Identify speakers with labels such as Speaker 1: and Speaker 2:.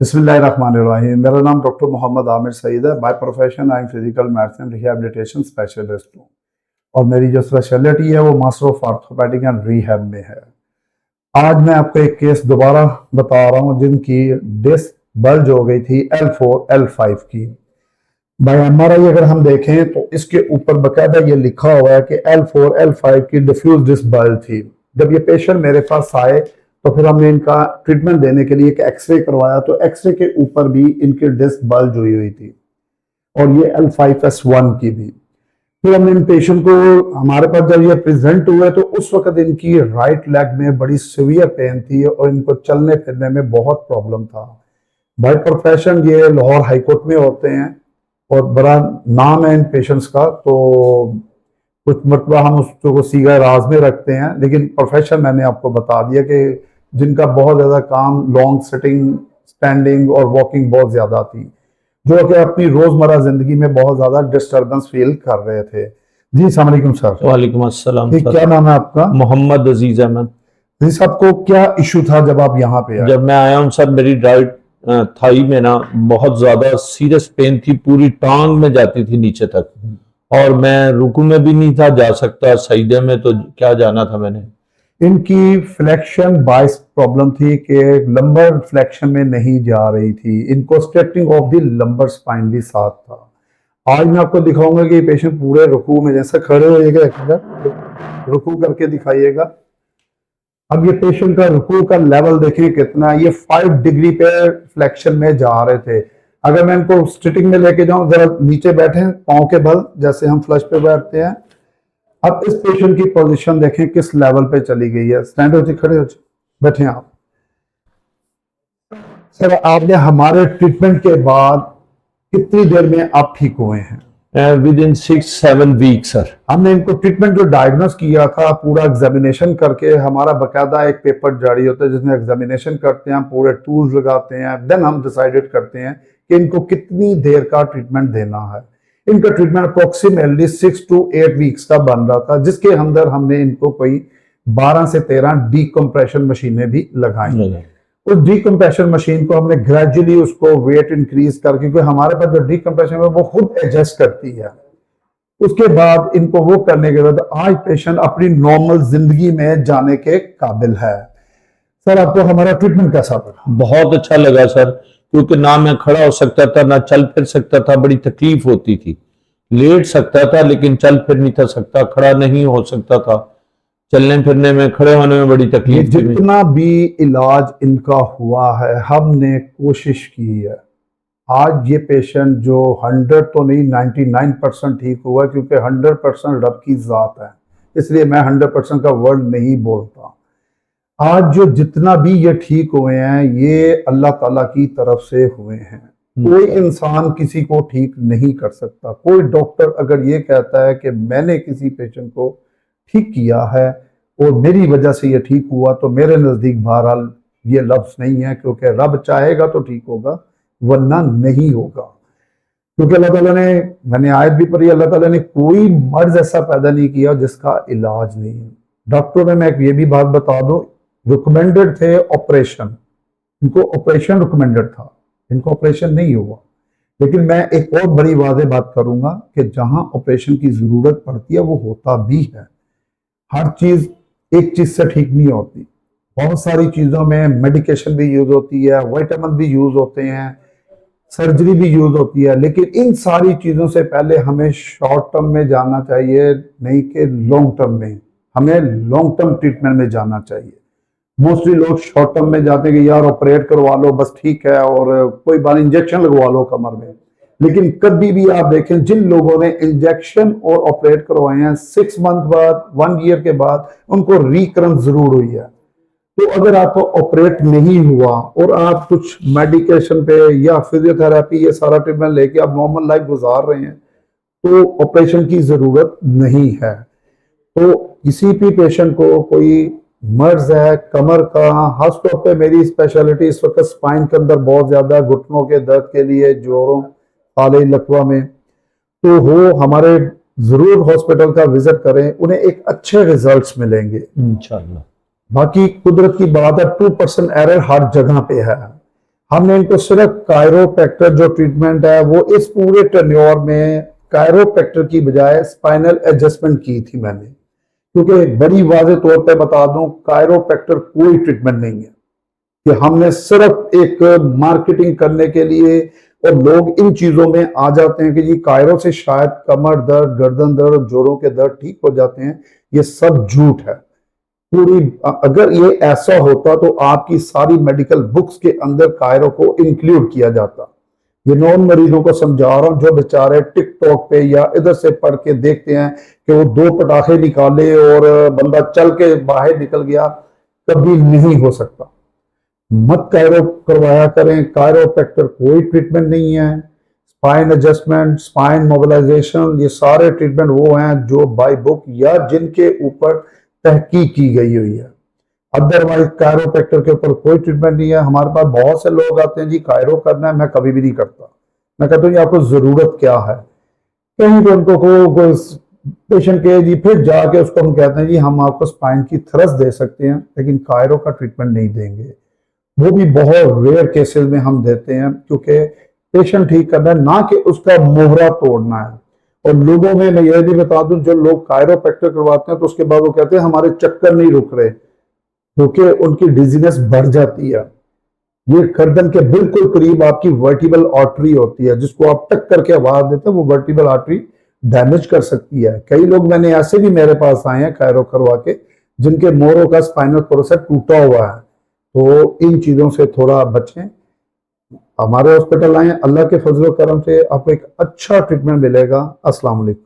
Speaker 1: बिस्मिल्लाहिर्रहमानिर्रहीम। मेरा नाम डॉक्टर मोहम्मद आमिर सईद है। By profession I am physical medicine rehabilitation specialist हूँ और मेरी जो स्पेशलिटी है वो master of orthopaedic and rehab में है। आज मैं आपको एक केस दोबारा बता रहा हूँ जिनकी डिस्क बल्ज हो गई थी L4 L5 की। बाय एमआरआई अगर हम देखें तो इसके ऊपर बकायदा ये लिखा हुआ है कि L4 L5 की डिफ्यूज डिस्क बल्ज थी। जब ये पेशेंट मेरे पास आए तो फिर हमने इनका ट्रीटमेंट देने के लिए एक एक्सरे करवाया, तो एक्सरे के ऊपर भी इनकी डिस्क बल्ज हुई थी और ये L5S1 की भी। फिर हमने इन पेशेंट को, हमारे पास जब ये प्रेजेंट हुए तो उस वक्त इनकी राइट लेग में बड़ी सीवियर पेन थी और इनको चलने फिरने में बहुत प्रॉब्लम था। बाय प्रोफेशन ये लाहौर हाईकोर्ट में होते हैं और बड़ा नाम है इन पेशेंट्स का, तो कुछ मरतबा हम उसको सीगा राज में रखते हैं, लेकिन प्रोफेशन मैंने आपको बता दिया कि जिनका बहुत ज़्यादा काम लॉन्ग सिटिंग, स्टैंडिंग और वॉकिंग बहुत ज़्यादा थी, जो कि अपनी रोज़मर्रा ज़िंदगी में बहुत ज़्यादा डिस्टर्बेंस फील कर रहे थे। जी अस्सलाम वालेकुम सर।
Speaker 2: वालेकुम अस्सलाम सर।
Speaker 1: क्या नाम है आपका?
Speaker 2: मोहम्मद अजीज अहमद।
Speaker 1: जी साहब, को क्या इशू था जब आप यहाँ पे आए?
Speaker 2: जब मैं आया हूँ सर, मेरी राइट थाई में ना बहुत ज्यादा सीरियस पेन थी, पूरी टांग में जाती थी नीचे तक, और मैं रुकू में भी नहीं था जा सकता, सजदे में तो क्या जाना था मैंने।
Speaker 1: इनकी फ्लेक्शन बाइस प्रॉब्लम थी कि लंबर फ्लेक्शन में नहीं जा रही थी। इनको stretching of the lumbar spine भी साथ था। आज मैं आपको दिखाऊंगा कि पेशेंट पूरे रुकू में, जैसे खड़े होइएगा, रुकू करके दिखाइएगा। अब ये पेशेंट का रुकू का लेवल देखें कितना, ये 5 डिग्री पे फ्लेक्शन में जा रहे थे। अगर मैं इनको स्टिटिंग में लेके जाऊं, जरा नीचे बैठे पांव के बल, जैसे हम फ्लश पे बैठते हैं। अब इस पेशेंट की पोजीशन देखें किस लेवल पे चली गई है। स्टैंड हो जाए, खड़े हो जाए, बैठे आप। सर, आपने हमारे ट्रीटमेंट के बाद कितनी देर में आप ठीक हुए हैं?
Speaker 2: Within 6-7 week sir.
Speaker 1: हमने इनको ट्रीटमेंट जो डायग्नोस किया था, पूरा एग्जामिनेशन करके, हमारा बकायदा एक पेपर जारी होता है जिसमें एग्जामिनेशन करते हैं, पूरे टूल्स लगाते हैं, देन हम डिसाइडेड करते हैं कि इनको कितनी देर का ट्रीटमेंट देना है। इनका ट्रीटमेंट अप्रोक्सीमेटली 6 to 8 वीक्स का बन रहा था, जिसके अंदर हमने इनको कोई 12 से 13 डीकम्प्रेशन मशीनें भी लगाई। उस डीकम्प्रेशन मशीन को हमने ग्रेजुअली उसको वेट इंक्रीज करके, क्योंकि हमारे पास जो डीकम्प्रेशन है वो खुद एडजस्ट करती है। उसके बाद इनको वो करने के बाद आज पेशेंट अपनी नॉर्मल जिंदगी में जाने के काबिल है। सर, आपको हमारा ट्रीटमेंट कैसा लगा?
Speaker 2: बहुत अच्छा लगा सर, क्योंकि ना मैं खड़ा हो सकता था, ना चल फिर सकता था, बड़ी तकलीफ होती थी। लेट सकता था लेकिन चल फिर नहीं था सकता, खड़ा नहीं हो सकता था, चलने फिरने में, खड़े होने में बड़ी तकलीफ थी।
Speaker 1: जितना भी इलाज इनका हुआ है, हमने कोशिश की है। आज ये पेशेंट जो 100 तो नहीं 99% ठीक हुआ, क्योंकि 100% रब की जात है, इसलिए मैं 100% का वर्ड नहीं बोलता। आज जो जितना भी ये ठीक हुए हैं, ये अल्लाह ताला की तरफ से हुए हैं। कोई इंसान किसी को ठीक नहीं कर सकता। कोई डॉक्टर अगर ये कहता है कि मैंने किसी पेशेंट को ठीक किया है और मेरी वजह से ये ठीक हुआ, तो मेरे नज़दीक बहरहाल ये लफ्ज़ नहीं है, क्योंकि रब चाहेगा तो ठीक होगा, वरना नहीं होगा। क्योंकि अल्लाह ताला ने, मैंने आयत भी पढ़ी, अल्लाह ताला ने कोई मर्ज ऐसा पैदा नहीं किया जिसका इलाज नहीं है। डॉक्टरों ने, मैं ये भी बात बता दूं, रिकमेंडेड थे ऑपरेशन, इनको ऑपरेशन रिकमेंडेड था, इनको ऑपरेशन नहीं हुआ। लेकिन मैं एक और बड़ी वाज़ेह बात करूंगा कि जहां ऑपरेशन की जरूरत पड़ती है वो होता भी है। हर चीज एक चीज से ठीक नहीं होती। बहुत सारी चीजों में मेडिकेशन भी यूज होती है, विटामिन भी यूज होते हैं, सर्जरी भी यूज होती है, लेकिन इन सारी चीजों से पहले हमें शॉर्ट टर्म में जाना चाहिए, नहीं कि लॉन्ग टर्म में। हमें लॉन्ग टर्म ट्रीटमेंट में जाना चाहिए। मोस्टली लोग शॉर्ट टर्म में जाते हैं कि यार ऑपरेट करवा लो बस, ठीक है, और कोई बार इंजेक्शन लगवा लो कमर में। लेकिन कभी भी आप देखें, जिन लोगों ने इंजेक्शन और ऑपरेट करवाए हैं, 6 मंथ बाद, 1 ईयर के बाद उनको रिकरेंस जरूर हुई है। तो अगर आपको ऑपरेट नहीं हुआ और आप कुछ मेडिकेशन पे या फिजियोथेरेपी, ये सारा ट्रीटमेंट लेके आप नॉर्मल लाइफ गुजार रहे हैं, तो ऑपरेशन की जरूरत नहीं है। तो किसी भी पेशेंट को कोई मर्ज है कमर का, खासतौर पे मेरी स्पेशलिटी इस वक्त स्पाइन के अंदर बहुत ज्यादा, घुटनों के दर्द के लिए, जोड़ों, काले लकवा में, तो वो हमारे जरूर हॉस्पिटल का विजिट करें, उन्हें एक अच्छे रिजल्ट्स मिलेंगे इंशाल्लाह। बाकी कुदरत की बात है, 2% एरर हर जगह पे है। हमने इनको सिर्फ कायरोप्रैक्टर जो ट्रीटमेंट है वो इस पूरे टेन्योर में कायरोप्रैक्टर की बजाय स्पाइनल एडजस्टमेंट की थी मैंने, क्योंकि बड़ी वाज़ेह तौर पे बता दूं कायरोप्रैक्टर कोई ट्रीटमेंट नहीं है कि हमने सिर्फ एक मार्केटिंग करने के लिए, और लोग इन चीजों में आ जाते हैं कि जी कायरो से शायद कमर दर्द, गर्दन दर्द, जोड़ों के दर्द ठीक हो जाते हैं। ये सब झूठ है पूरी। अगर ये ऐसा होता तो आपकी सारी मेडिकल बुक्स के अंदर कायरो को इंक्लूड किया जाता। ये नॉन मरीजों को समझा रहा हूं जो बेचारे टिकटॉक पे या इधर से पढ़ के देखते हैं कि वो 2 पटाखे निकाले और बंदा चल के बाहर निकल गया, कभी नहीं हो सकता। मत कायरो करवाया करें, कायरोप्रैक्टर कोई ट्रीटमेंट नहीं है। स्पाइन एडजस्टमेंट, स्पाइन मोबिलाइजेशन, ये सारे ट्रीटमेंट वो हैं जो बाय बुक या जिनके ऊपर तहकीक की गई हुई है। अदरवाइज कायरोप्रैक्टर के ऊपर कोई ट्रीटमेंट नहीं है। हमारे पास बहुत से लोग आते हैं जी कायरो करना है, मैं कभी भी नहीं करता। मैं कहता हूँ जी आपको जरूरत क्या है, कहीं तो उनको को पेशेंट के जी फिर जाके उसको हम कहते हैं जी हम आपको स्पाइन की थ्रस्ट दे सकते हैं लेकिन कायरो का ट्रीटमेंट नहीं देंगे। वो भी बहुत रेयर केसेस में हम देते हैं, क्योंकि पेशेंट ठीक करना है ना कि उसका मोहरा तोड़ना है। और लोगों में मैं यह भी बता दूं जो लोग कायरोप्रैक्टर करवाते हैं तो उसके बाद वो कहते हैं हमारे चक्कर नहीं रुक रहे, क्योंकि उनकी डिजीनेस बढ़ जाती है। ये गर्दन के बिल्कुल करीब आपकी वर्टिबल आर्टरी होती है, जिसको आप टक करके आवाज देते हैं, वो वर्टिबल आर्टरी डैमेज कर सकती है। कई लोग मैंने ऐसे भी मेरे पास आए हैं कायरो करवा के जिनके मोरों का स्पाइनल प्रोसेस टूटा हुआ है। तो इन चीजों से थोड़ा बचें। हमारे हॉस्पिटल आए, अल्लाह के फजल करम से आपको एक अच्छा ट्रीटमेंट मिलेगा। अस्सलाम वालेकुम।